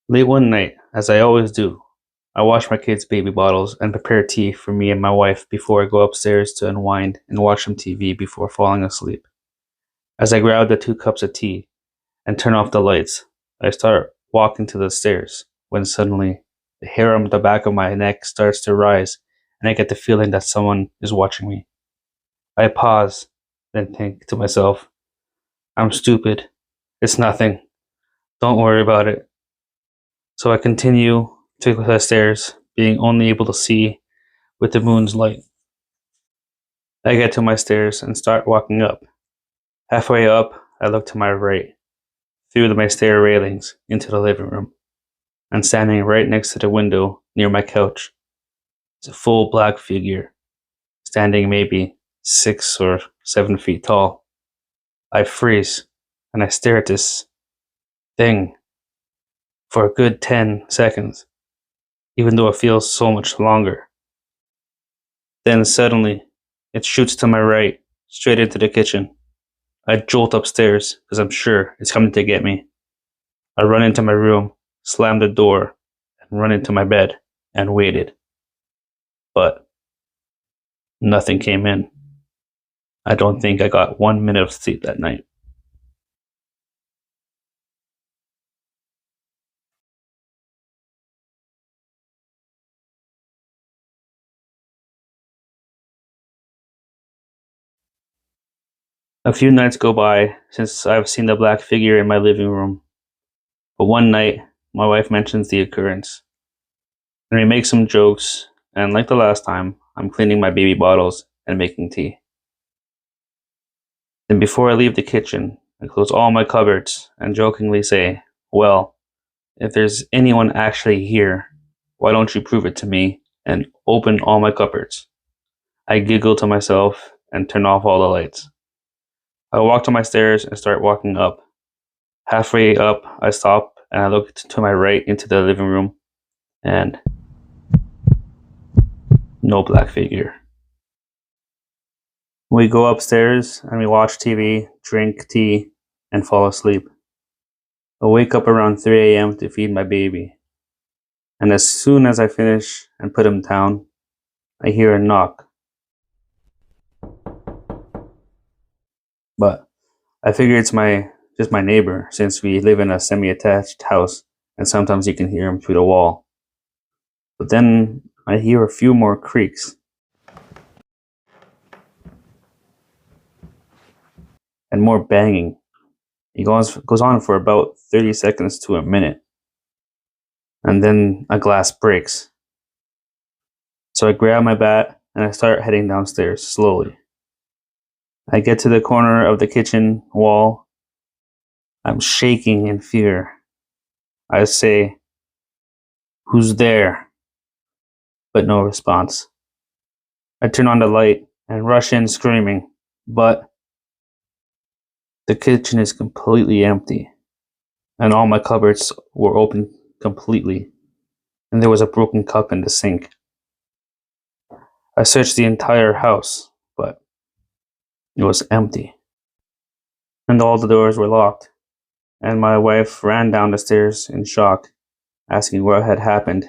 Late one night, as I always do, I wash my kids' baby bottles and prepare tea for me and my wife before I go upstairs to unwind and watch some TV before falling asleep. As I grab the 2 cups of tea and turn off the lights, I start walking to the stairs when suddenly the hair on the back of my neck starts to rise and I get the feeling that someone is watching me. I pause, then think to myself, I'm stupid. It's nothing. Don't worry about it. So I continue to the stairs, being only able to see with the moon's light. I get to my stairs and start walking up. Halfway up, I look to my right, through my stair railings, into the living room, and standing right next to the window near my couch is a full black figure, standing maybe 6 or 7 feet tall. I freeze, and I stare at this thing for a good 10 seconds, even though it feels so much longer. Then suddenly, it shoots to my right, straight into the kitchen. I jolt upstairs because I'm sure it's coming to get me. I run into my room, slam the door, and run into my bed and waited. But nothing came in. I don't think I got 1 minute of sleep that night. A few nights go by since I've seen the black figure in my living room. But one night, my wife mentions the occurrence. And we make some jokes, and like the last time, I'm cleaning my baby bottles and making tea. Then before I leave the kitchen, I close all my cupboards and jokingly say, well, if there's anyone actually here, why don't you prove it to me and open all my cupboards? I giggle to myself and turn off all the lights. I walk to my stairs and start walking up. Halfway up, I stop and I look to my right into the living room and no black figure. We go upstairs and we watch TV, drink tea, and fall asleep. I wake up around 3 a.m. to feed my baby. And as soon as I finish and put him down, I hear a knock. But I figure it's just my neighbor since we live in a semi-attached house and sometimes you can hear him through the wall. But then I hear a few more creaks and more banging. It goes on for about 30 seconds to a minute. And then a glass breaks. So I grab my bat and I start heading downstairs slowly. I get to the corner of the kitchen wall. I'm shaking in fear. I say, who's there? But no response. I turn on the light and rush in screaming, but the kitchen is completely empty, and all my cupboards were open completely, and there was a broken cup in the sink. I searched the entire house, but it was empty, and all the doors were locked, and my wife ran down the stairs in shock, asking what had happened.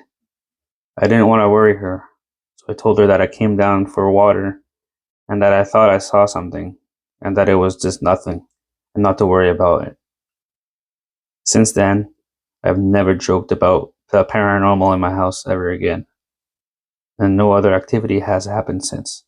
I didn't want to worry her, so I told her that I came down for water, and that I thought I saw something, and that it was just nothing, and not to worry about it. Since then, I've never joked about the paranormal in my house ever again, and no other activity has happened since.